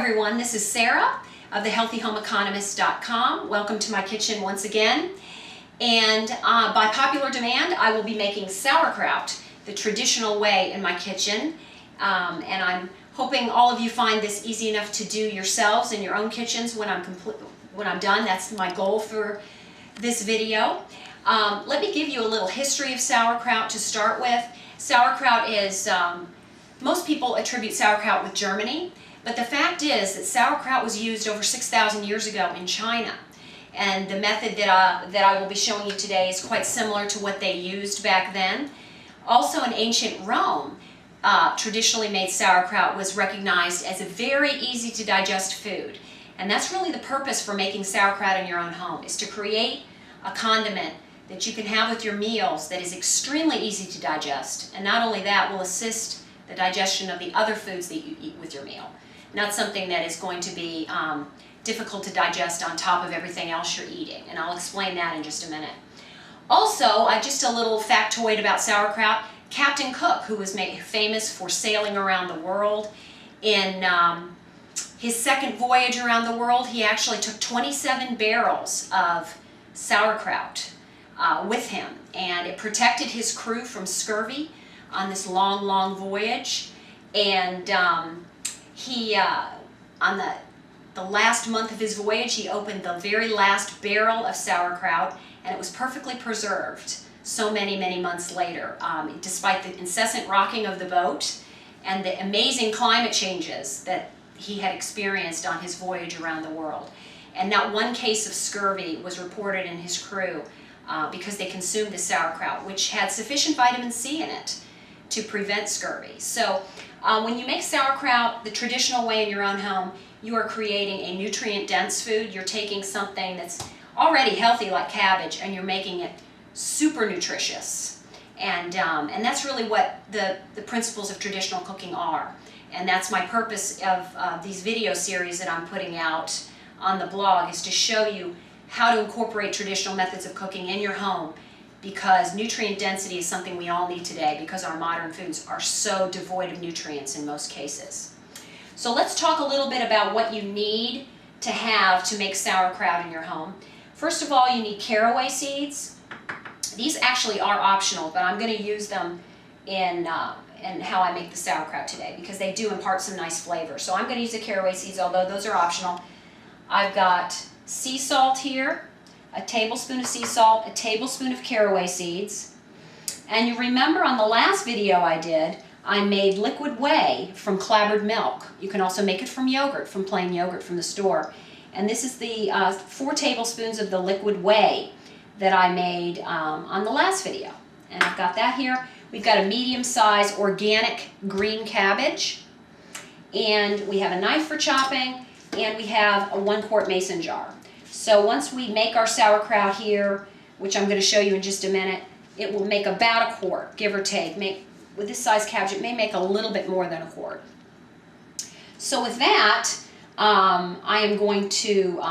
everyone, this is Sarah of the 𝗿𝗵𝘆𝗶𝘀𝗁.com. Welcome to my kitchen once again. And by popular demand, I will be making sauerkraut the traditional way in my kitchen. And I'm hoping all of you find this easy enough to do yourselves in your own kitchens when I'm done. That's my goal for this video. Let me give you a little history of sauerkraut to start with. Sauerkraut is, most people attribute sauerkraut with Germany, but the fact is that sauerkraut was used over 6,000 years ago in China. And the method that I will be showing you today is quite similar to what they used back then. Also in ancient Rome, traditionally made sauerkraut was recognized as a very easy to digest food. And that's really the purpose for making sauerkraut in your own home, is to create a condiment that you can have with your meals that is extremely easy to digest. And not only that, will assist the digestion of the other foods that you eat with your meal. Not something that is going to be difficult to digest on top of everything else you're eating. And I'll explain that in just a minute. Also, just a little factoid about sauerkraut. Captain Cook, who was famous for sailing around the world, in his second voyage around the world, he actually took 27 barrels of sauerkraut with him. And it protected his crew from scurvy on this long, long voyage. And on the last month of his voyage, he opened the very last barrel of sauerkraut, and it was perfectly preserved so many, many months later, despite the incessant rocking of the boat and the amazing climate changes that he had experienced on his voyage around the world. And not one case of scurvy was reported in his crew because they consumed the sauerkraut, which had sufficient vitamin C in it to prevent scurvy. So when you make sauerkraut the traditional way in your own home, you are creating a nutrient-dense food. You're taking something that's already healthy like cabbage and you're making it super nutritious. And that's really what the principles of traditional cooking are. And that's my purpose of these video series that I'm putting out on the blog, is to show you how to incorporate traditional methods of cooking in your home, because nutrient density is something we all need today because our modern foods are so devoid of nutrients in most cases. So let's talk a little bit about what you need to have to make sauerkraut in your home. First of all, you need caraway seeds. These actually are optional, but I'm going to use them in how I make the sauerkraut today because they do impart some nice flavor. So I'm going to use the caraway seeds, although those are optional. I've got sea salt here, a tablespoon of sea salt, a tablespoon of caraway seeds. And you remember on the last video I did, I made liquid whey from clabbered milk. You can also make it from yogurt, from plain yogurt from the store. And this is the 4 tablespoons of the liquid whey that I made on the last video. And I've got that here. We've got a medium-sized organic green cabbage. And we have a knife for chopping. And we have a 1-quart mason jar. So once we make our sauerkraut here, which I'm going to show you in just a minute, it will make about a quart, give or take. With this size cabbage, it may make a little bit more than a quart. So with that, I am going to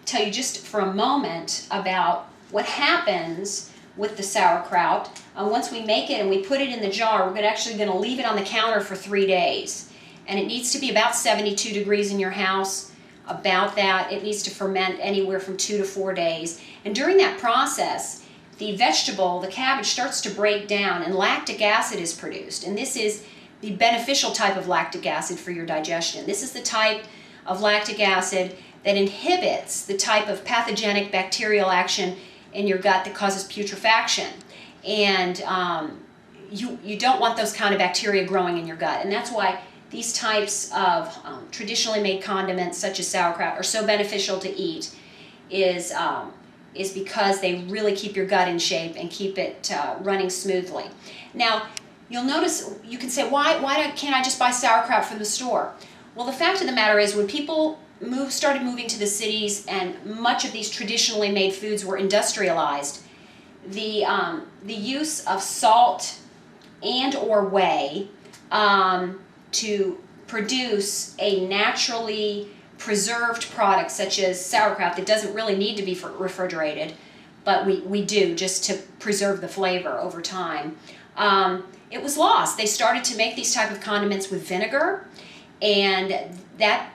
tell you just for a moment about what happens with the sauerkraut. Once we make it and we put it in the jar, we're actually going to leave it on the counter for 3 days. And it needs to be about 72 degrees in your house. About that, it needs to ferment anywhere from 2 to 4 days. And during that process, the vegetable, the cabbage, starts to break down and lactic acid is produced. And this is the beneficial type of lactic acid for your digestion. This is the type of lactic acid that inhibits the type of pathogenic bacterial action in your gut that causes putrefaction. And you don't want those kind of bacteria growing in your gut. And that's why these types of traditionally made condiments, such as sauerkraut, are so beneficial to eat, is because they really keep your gut in shape and keep it running smoothly. Now, you'll notice, you can say, why can't I just buy sauerkraut from the store? Well, the fact of the matter is, when people started moving to the cities and much of these traditionally made foods were industrialized, the use of salt and or whey to produce a naturally preserved product such as sauerkraut that doesn't really need to be refrigerated, but we do just to preserve the flavor over time. It was lost. They started to make these type of condiments with vinegar, and that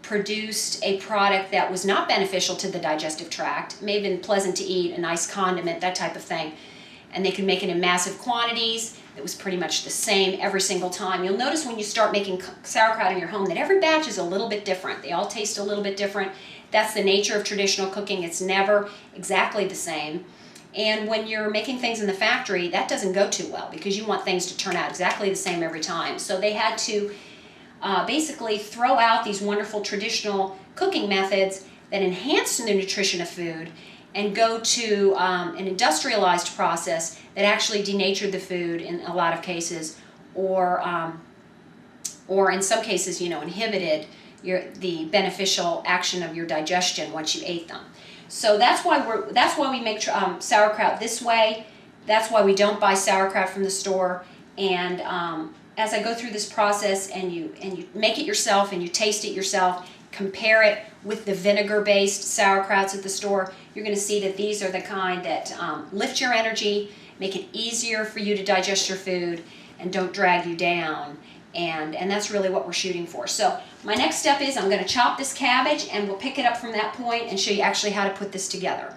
produced a product that was not beneficial to the digestive tract. It may have been pleasant to eat, a nice condiment, that type of thing. And they could make it in massive quantities. It was pretty much the same every single time. You'll notice when you start making sauerkraut in your home that every batch is a little bit different. They all taste a little bit different. That's the nature of traditional cooking. It's never exactly the same. And when you're making things in the factory, that doesn't go too well because you want things to turn out exactly the same every time. So they had to basically throw out these wonderful traditional cooking methods that enhance the nutrition of food and go to an industrialized process that actually denatured the food in a lot of cases, or in some cases, inhibited the beneficial action of your digestion once you ate them. So that's why we make sauerkraut this way. That's why we don't buy sauerkraut from the store. And as I go through this process, and you make it yourself and you taste it yourself, compare it with the vinegar-based sauerkrauts at the store, you're going to see that these are the kind that lift your energy, make it easier for you to digest your food, and don't drag you down. And that's really what we're shooting for. So my next step is I'm going to chop this cabbage, and we'll pick it up from that point and show you actually how to put this together.